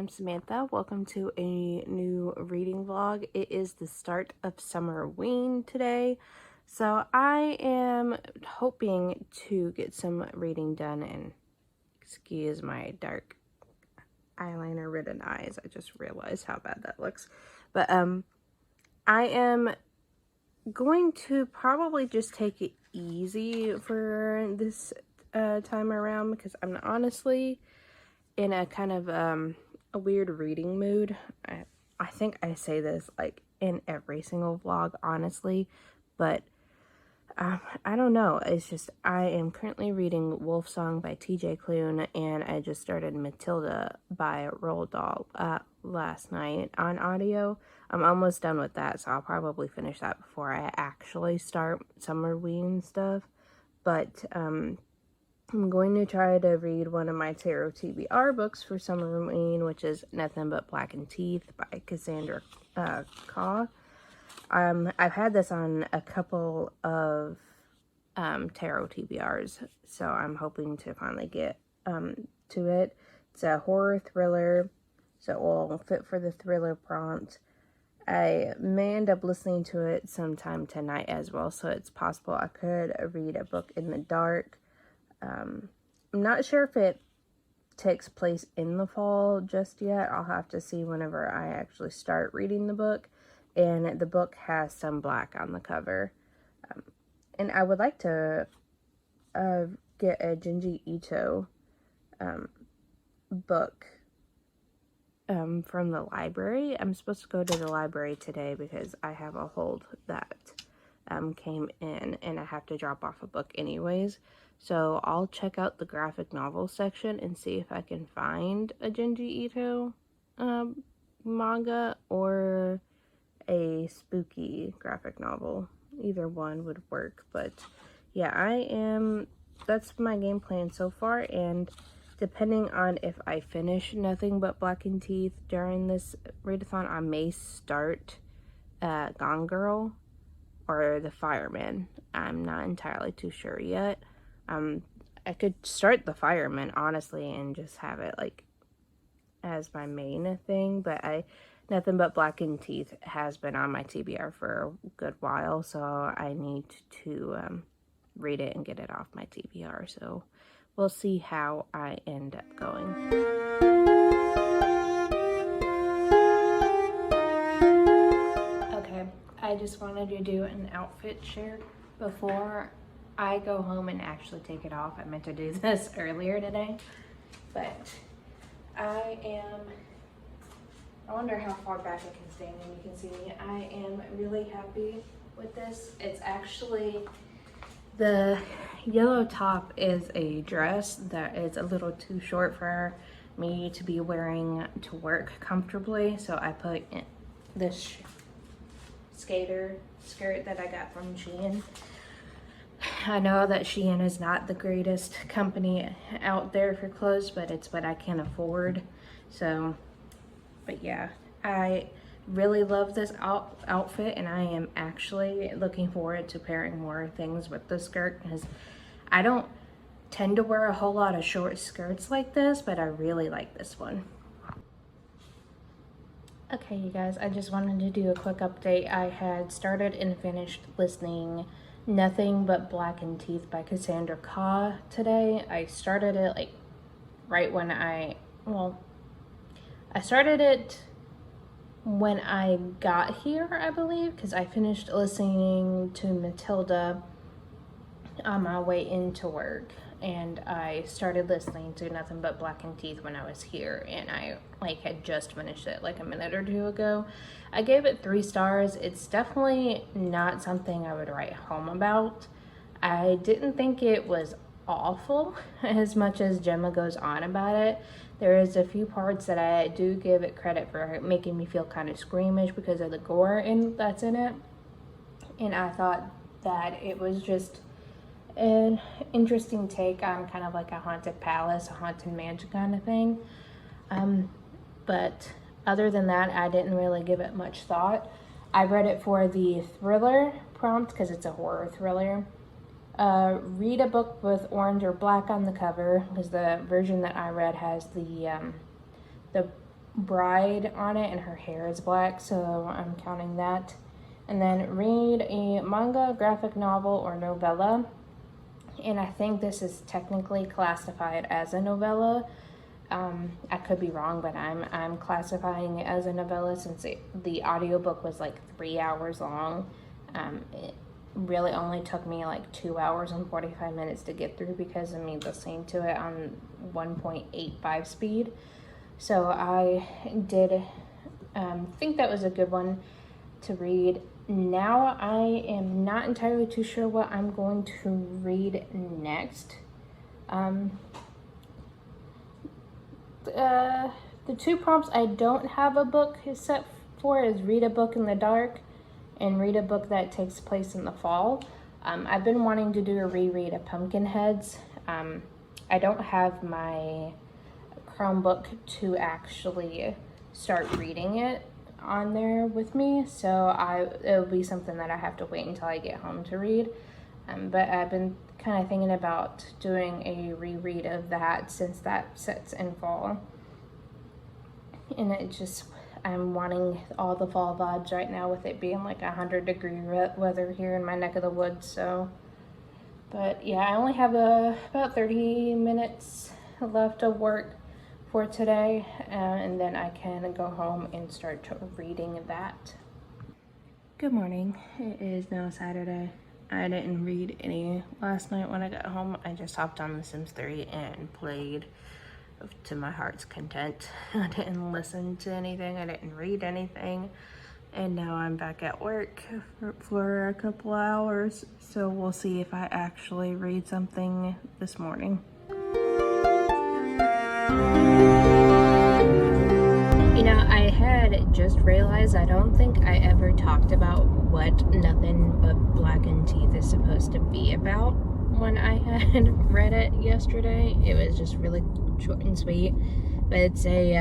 I'm Samantha. Welcome to a new reading vlog. It is the start of summerween today, so I am hoping to get some reading done, and excuse my dark eyeliner ridden eyes. I just realized how bad that looks. But I am going to probably just take it easy for this time around, because I'm honestly in a kind of a weird reading mood. I think I say this like in every single vlog, honestly, but I don't know. It's just I am currently reading Wolf Song by TJ Klune, and I just started Matilda by Roald Dahl last night on audio. I'm almost done with that, so I'll probably finish that before I actually start summerween stuff. But I'm going to try to read one of my tarot TBR books for summerween, which is Nothing But Black and Teeth by Cassandra Kaw. I've had this on a couple of tarot TBRs, so I'm hoping to finally get to it. It's a horror thriller, so it will fit for the thriller prompt. I may end up listening to it sometime tonight as well, so it's possible I could read a book in the dark. I'm not sure if it takes place in the fall just yet. I'll have to see whenever I actually start reading the book. And the book has some black on the cover. And I would like to get a Junji Ito book from the library. I'm supposed to go to the library today because I have a hold that came in, and I have to drop off a book anyways. So I'll check out the graphic novel section and see if I can find a Junji Ito manga or a spooky graphic novel. Either one would work. But yeah, that's my game plan so far, and depending on if I finish Nothing But Black and Teeth during this readathon, I may start Gone Girl or The Fireman. I'm not entirely too sure yet. I could start The Fireman, honestly, and just have it like as my main thing, but Nothing But Black and Teeth has been on my TBR for a good while, so I need to read it and get it off my TBR, so we'll see how I end up going. Okay, I just wanted to do an outfit share before I go home and actually take it off. I meant to do this earlier today, but I wonder how far back I can stand and you can see me. I am really happy with this. It's actually, the yellow top is a dress that is a little too short for me to be wearing to work comfortably, so I put in this skater skirt that I got from Shein. I know that Shein is not the greatest company out there for clothes, but it's what I can afford. So, but yeah, I really love this outfit, and I am actually looking forward to pairing more things with the skirt, because I don't tend to wear a whole lot of short skirts like this, but I really like this one. Okay, you guys, I just wanted to do a quick update. I had started and finished listening Nothing But Black and Teeth by Cassandra Kaw today. I started it like right when I started it when I got here, I believe, because I finished listening to Matilda on my way into work, and I started listening to Nothing But Black and Teeth when I was here, and I had just finished it like a minute or two ago. I gave it 3 stars. It's definitely not something I would write home about. I didn't think it was awful as much as Gemma goes on about it. There is a few parts that I do give it credit for making me feel kind of squeamish because of the gore that's in it, and I thought that it was just an interesting take on kind of like a haunted palace, a haunted mansion kind of thing. But other than that, I didn't really give it much thought. I read it for the thriller prompt because it's a horror thriller. Read a book with orange or black on the cover, because the version that I read has the bride on it, and her hair is black, so I'm counting that. And then read a manga, graphic novel, or novella. And I think this is technically classified as a novella. I could be wrong, but I'm classifying it as a novella since the audiobook was like 3 hours long. It really only took me like 2 hours and 45 minutes to get through because of me listening to it on 1.85 speed. So I did think that was a good one to read. Now I am not entirely too sure what I'm going to read next. The two prompts I don't have a book set for is read a book in the dark and read a book that takes place in the fall. I've been wanting to do a reread of Pumpkinheads. I don't have my Chromebook to actually start reading it on there with me, so it'll be something that I have to wait until I get home to read. But I've been kind of thinking about doing a reread of that since that sets in fall. And I'm wanting all the fall vibes right now with it being like 100-degree weather here in my neck of the woods. So, but yeah, I only have about 30 minutes left of work for today, and then I can go home and start reading that. Good morning. It is now Saturday. I didn't read any last night when I got home. I just hopped on The Sims 3 and played to my heart's content. I didn't listen to anything. I didn't read anything. And now I'm back at work for a couple hours. So we'll see if I actually read something this morning. You know, I had just realized I don't think I ever talked about what Nothing But Blackened Teeth is supposed to be about when I had read it yesterday. It was just really short and sweet, but it's a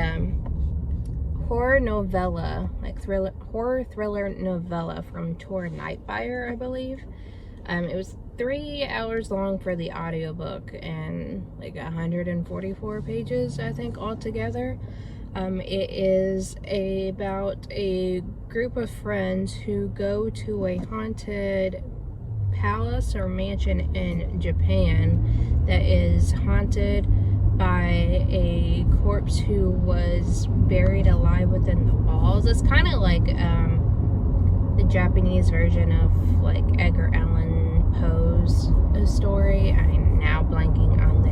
horror novella, like horror thriller novella from Tor Nightfire, I believe. It was 3 hours long for the audiobook and like 144 pages, I think, altogether. It is about a group of friends who go to a haunted palace or mansion in Japan that is haunted by a corpse who was buried alive within the walls. It's kind of like the Japanese version of like Edgar Allan Poe's story. I'm now blanking on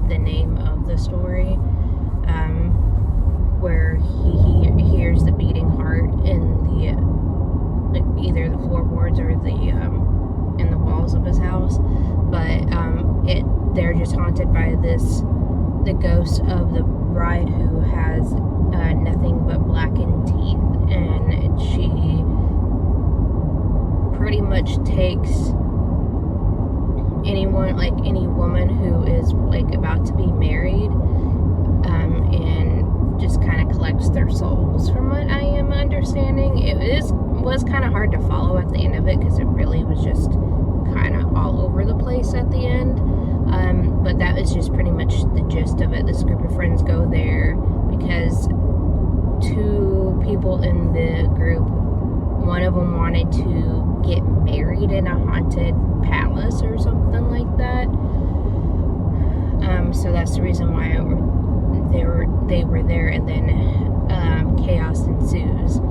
the name of the story. Where he hears the beating heart in the like either the floorboards or the in the walls of his house, but they're just haunted by the ghost of the bride who has nothing but blackened teeth, and she pretty much takes any woman who is like about to be married, and just kind of collects their souls. From what I am understanding, it was kind of hard to follow at the end of it because it really was just kind of all over the place at the end. But that was just pretty much the gist of it. This group of friends go there because two people in the group, one of them wanted to get married in a haunted palace or something like that. So that's the reason why they were there, and then chaos ensues.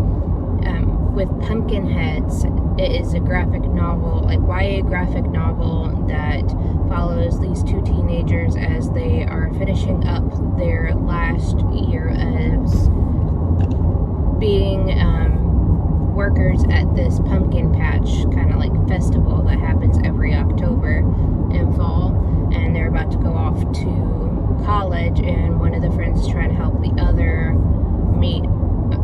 With Pumpkinheads, it is a graphic novel, like YA graphic novel that follows these two teenagers as they are finishing up their last year as being workers at this pumpkin patch kind of like festival that happens every October and fall, and they're about to go off to college, and one of the friends is trying to help the other meet.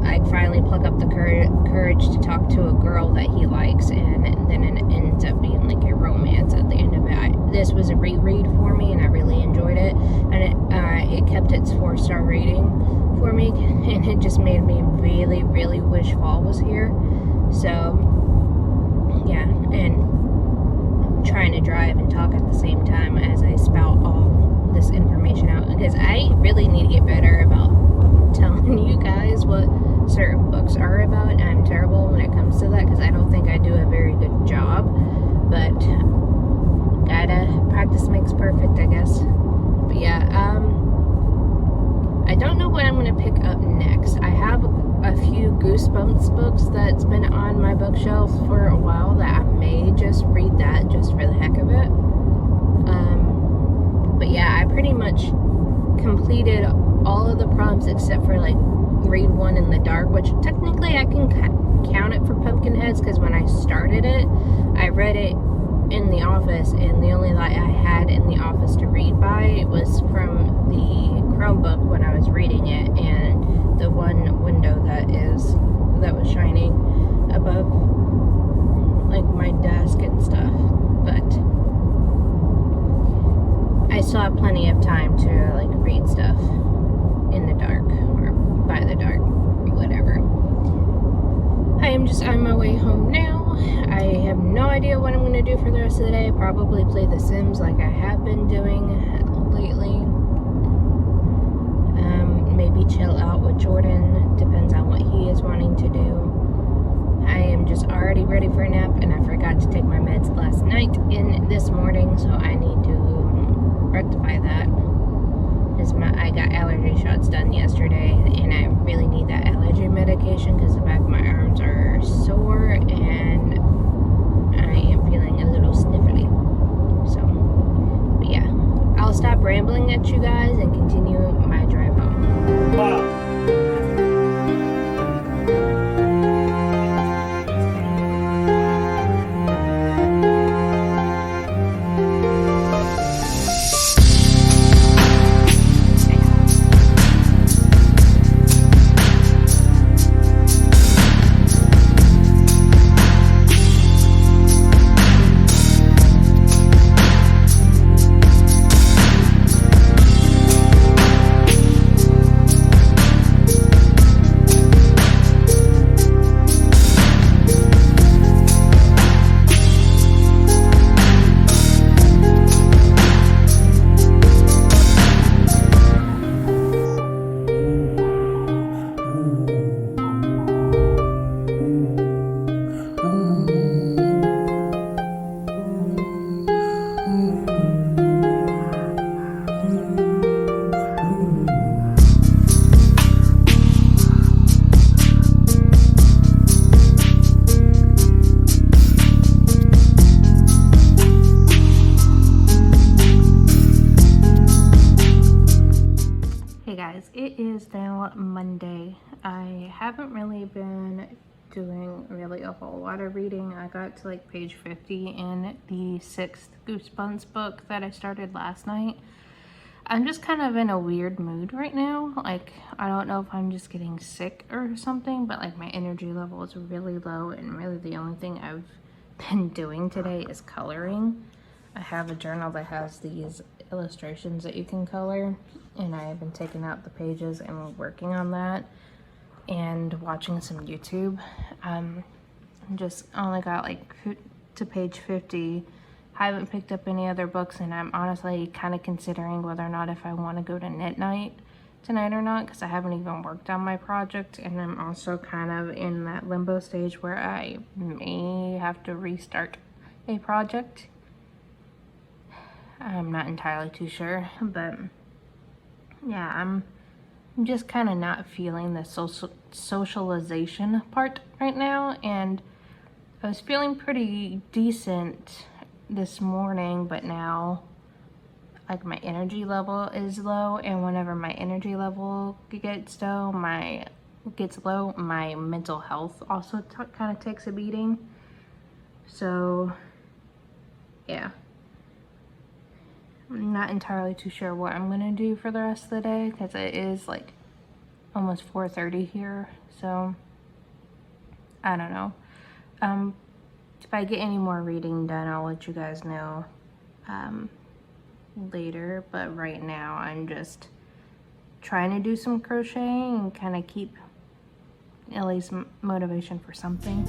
I finally pluck up the courage to talk to a girl that he likes, and then it ends up being like a romance at the end of it. This was a reread for me, and I really enjoyed it, and it kept its 4-star rating for me, and it just made me really, really wish fall was here. So yeah, and I'm trying to drive and talk at the same time as I spout all this information out, because I really need to get better about telling you guys what certain books are about. I'm terrible when it comes to that because I don't think I do a very good job, but gotta practice makes perfect, I guess. But yeah, I don't know what I'm gonna pick up next. I have a few Goosebumps books that's been on my bookshelf for a while that I may just read that just for the heck of it. But yeah, I pretty much completed all of the prompts except for like read one in the dark, which technically I can count it for Pumpkinheads because when I started it, I read it in the office, and the only light I had in the office to read by was from the Chromebook when I was reading it, and the one window that was shining above like my desk and stuff. But I still have plenty of time to like read stuff in the dark or by the dark or whatever. I am just on my way home now. I have no idea what I'm going to do for the rest of the day. Probably play The Sims like I have been doing lately. Maybe chill out with Jordan. Depends on what he is wanting to do. I am just already ready for a nap, and I forgot to take my meds last night in this morning, so I need to rectify that. I got allergy shots done yesterday, and I really need that allergy medication because the back of my arms are sore and I am feeling a little sniffly. So, but yeah, I'll stop rambling at you guys and continue my drive home. Wow. It is now Monday. I haven't really been doing really a whole lot of reading. I got to like page 50 in the 6th Goosebumps book that I started last night. I'm just kind of in a weird mood right now. Like, I don't know if I'm just getting sick or something, but like my energy level is really low, and really the only thing I've been doing today is coloring. I have a journal that has these illustrations that you can color, and I have been taking out the pages and working on that and watching some YouTube. Just only got like to page 50. I haven't picked up any other books, and I'm honestly kind of considering whether or not if I want to go to knit night tonight or not, because I haven't even worked on my project, and I'm also kind of in that limbo stage where I may have to restart a project. I'm not entirely too sure, but yeah, I'm just kind of not feeling the socialization part right now, and I was feeling pretty decent this morning, but now like my energy level is low, and whenever my energy level gets low, my mental health also kind of takes a beating. So yeah, I'm not entirely too sure what I'm gonna do for the rest of the day, because it is like almost 4:30 here, so I don't know. If I get any more reading done, I'll let you guys know later, but right now I'm just trying to do some crocheting and kind of keep at least motivation for something.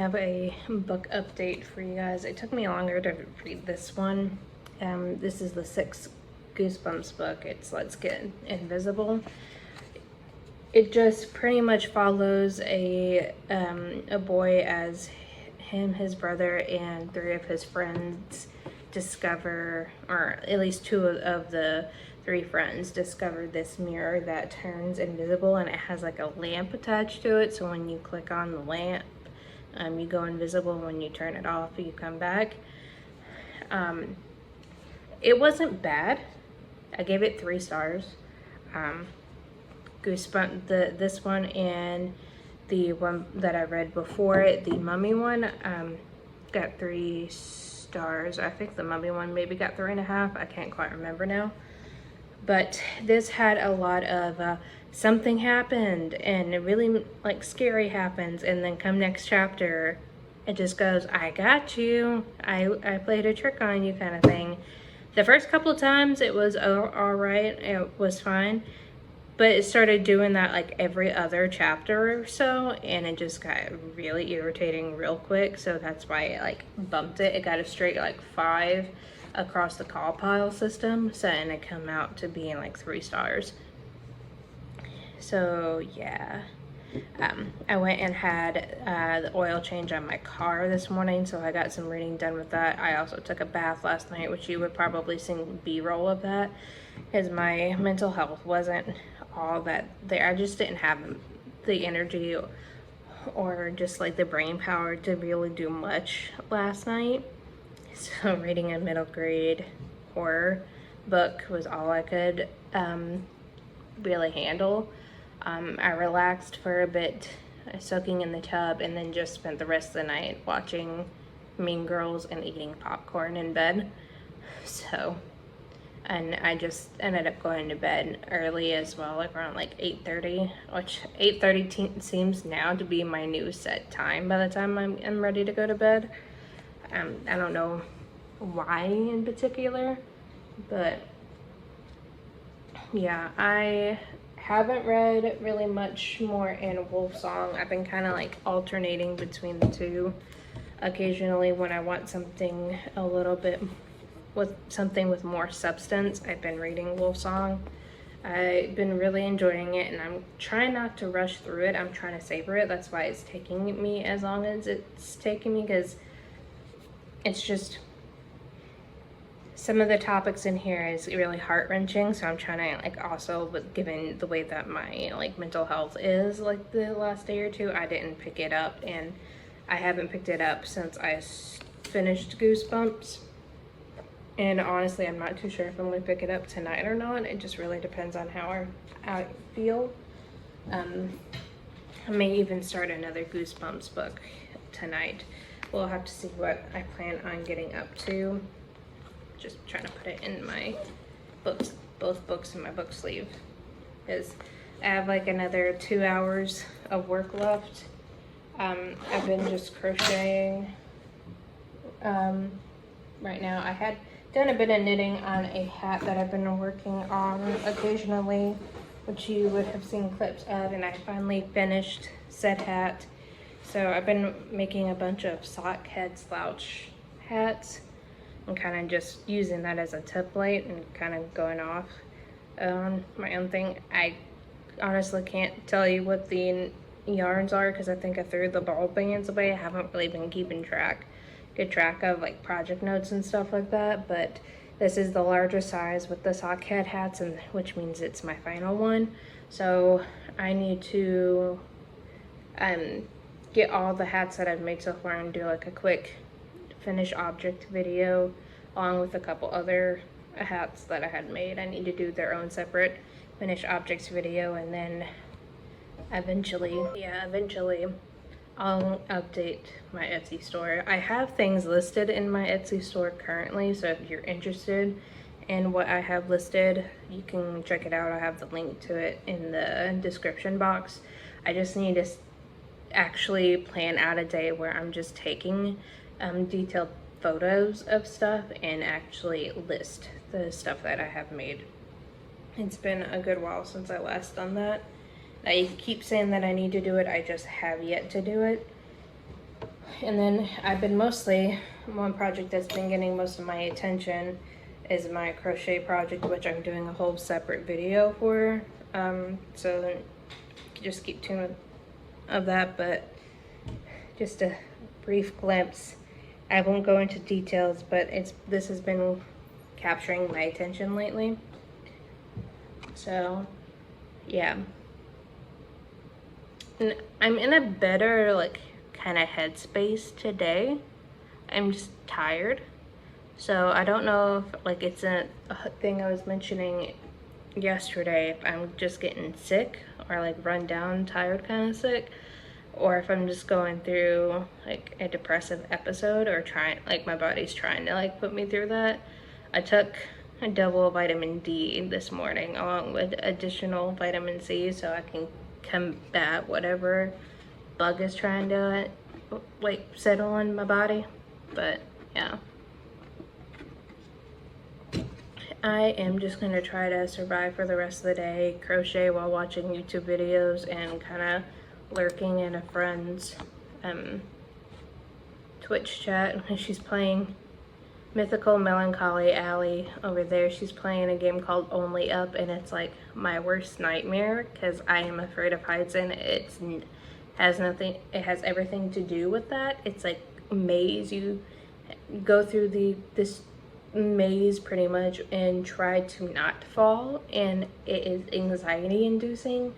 have a book update for you guys. It took me longer to read this one. This is the 6th Goosebumps book. It's Let's Get Invisible. It just pretty much follows a boy as him, his brother, and 3 of his friends discover, or at least 2 of the 3 friends discover this mirror that turns invisible, and it has like a lamp attached to it, so when you click on the lamp, you go invisible. When you turn it off, you come back. It wasn't bad. I gave it 3 stars. Goosebumps, this one and the one that I read before it, the Mummy one, got 3 stars. I think the Mummy one maybe got 3.5. I can't quite remember now. But this had a lot of something happened and it really like scary happens, and then come next chapter it just goes, I got you, I played a trick on you kind of thing. The first couple of times it was all right, it was fine, but it started doing that like every other chapter or so, and it just got really irritating real quick. So that's why it like bumped it. It got a straight like 5 across the call pile system, so, and it come out to being like 3 stars. So yeah, I went and had the oil change on my car this morning, so I got some reading done with that. I also took a bath last night, which you would probably see B-roll of that, because my mental health wasn't all that there. I just didn't have the energy or just like the brain power to really do much last night. So reading a middle grade horror book was all I could really handle. I relaxed for a bit, soaking in the tub, and then just spent the rest of the night watching Mean Girls and eating popcorn in bed. So, and I just ended up going to bed early as well, like around like 8:30, which 8:30 seems now to be my new set time by the time I'm ready to go to bed. I don't know why in particular, but yeah, I haven't read really much more in Wolfsong. I've been kind of like alternating between the 2. Occasionally when I want something a little bit with something with more substance, I've been reading Wolfsong. I've been really enjoying it, and I'm trying not to rush through it. I'm trying to savor it. That's why it's taking me as long as it's taking me, because it's just, some of the topics in here is really heart-wrenching, so I'm trying to like also, but given the way that my like mental health is like the last day or 2, I didn't pick it up, and I haven't picked it up since I finished Goosebumps. And honestly, I'm not too sure if I'm going to pick it up tonight or not. It just really depends on how I feel. I may even start another Goosebumps book tonight. We'll have to see what I plan on getting up to. Just trying to put it in my books, both books in my book sleeve, because I have like another 2 hours of work left. I've been just crocheting right now. I had done a bit of knitting on a hat that I've been working on occasionally, which you would have seen clips of, and I finally finished said hat. So I've been making a bunch of sock head slouch hats and kind of just using that as a template and kind of going off on my own thing. I honestly can't tell you what the yarns are, because I think I threw the ball bands away. I haven't really been keeping good track of like project notes and stuff like that, but this is the larger size with the sock head hats, and which means it's my final one. So I need to get all the hats that I've made so far and do like a quick finished object video along with a couple other hats that I had made. I need to do their own separate finished objects video, and then eventually I'll update my Etsy store. I have things listed in my Etsy store currently, so if you're interested in what I have listed, you can check it out. I have the link to it in the description box. I just need to actually plan out a day where I'm just taking detailed photos of stuff and actually list the stuff that I have made. It's been a good while since I last done that. I keep saying that I need to do it, I just have yet to do it. And then one project that's been getting most of my attention is my crochet project, which I'm doing a whole separate video for. So just keep tuned of that, but just a brief glimpse. I won't go into details, but this has been capturing my attention lately. So yeah, and I'm in a better like kind of headspace today. I'm just tired, so I don't know if like it's a thing I was mentioning yesterday, if I'm just getting sick or like run down, tired kind of sick, or if I'm just going through like a depressive episode, or my body's trying to like put me through that. I took a double vitamin D this morning along with additional vitamin C so I can combat whatever bug is trying to like settle on my body. But yeah, I am just gonna try to survive for the rest of the day, crochet while watching YouTube videos and kind of lurking in a friend's Twitch chat. She's playing Mythical Melancholy Alley over there. She's playing a game called Only Up, and it's like my worst nightmare because I am afraid of heights, and it has everything to do with that. It's like a maze. You go through this maze pretty much and try to not fall, and it is anxiety inducing.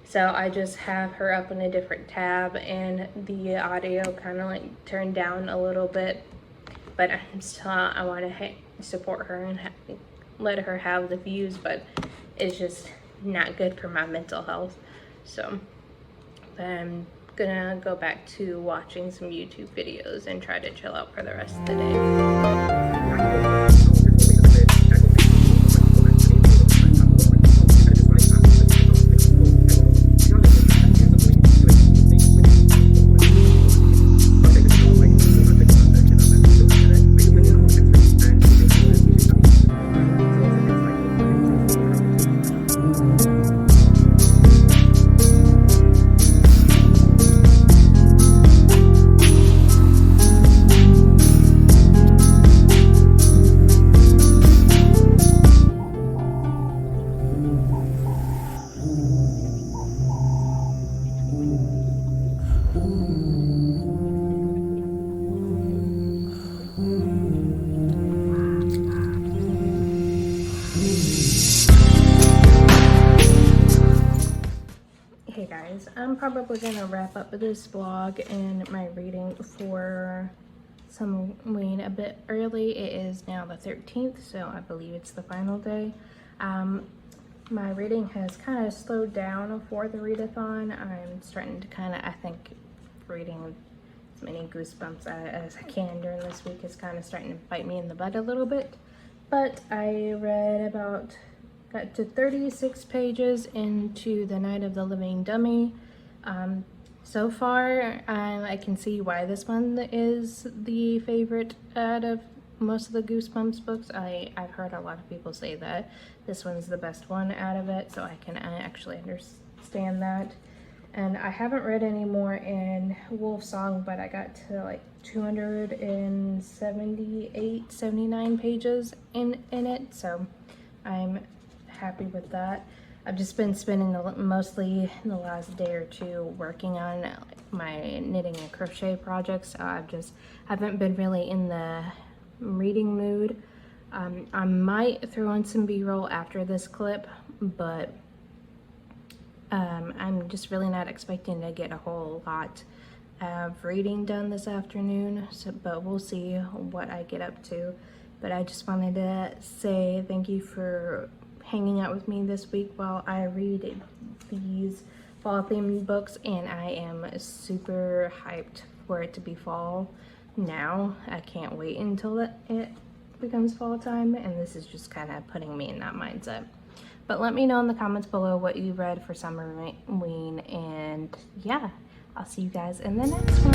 So I just have her up in a different tab and the audio kind of like turned down a little bit, but I want to support her and let her have the views, but it's just not good for my mental health. So I'm gonna go back to watching some YouTube videos and try to chill out for the rest of the day. Hey guys, I'm probably gonna wrap up this vlog and my reading for Summerween a bit early. It is now the 13th, so I believe it's the final day. My reading has kind of slowed down for the readathon. I'm starting to kind of, I think, reading as many goosebumps as I can during this week is kind of starting to bite me in the butt a little bit. But I read got to 36 pages into The Night of the Living Dummy. So far, I can see why this one is the favorite out of most of the Goosebumps books. I've heard a lot of people say that this one's the best one out of it, so I can actually understand that. And I haven't read any more in Wolf Song, but I got to like 278, 79 pages in it, so I'm happy with that. I've just been spending mostly the last day or two working on my knitting and crochet projects, so I haven't been really in the reading mood. I might throw in some b-roll after this clip, but I'm just really not expecting to get a whole lot of reading done this afternoon, but we'll see what I get up to. But I just wanted to say thank you for hanging out with me this week while I read these fall themed books, and I am super hyped for it to be fall now. I can't wait until it becomes fall time, and this is just kind of putting me in that mindset. But let me know in the comments below what you read for Summerween, and yeah, I'll see you guys in the next one.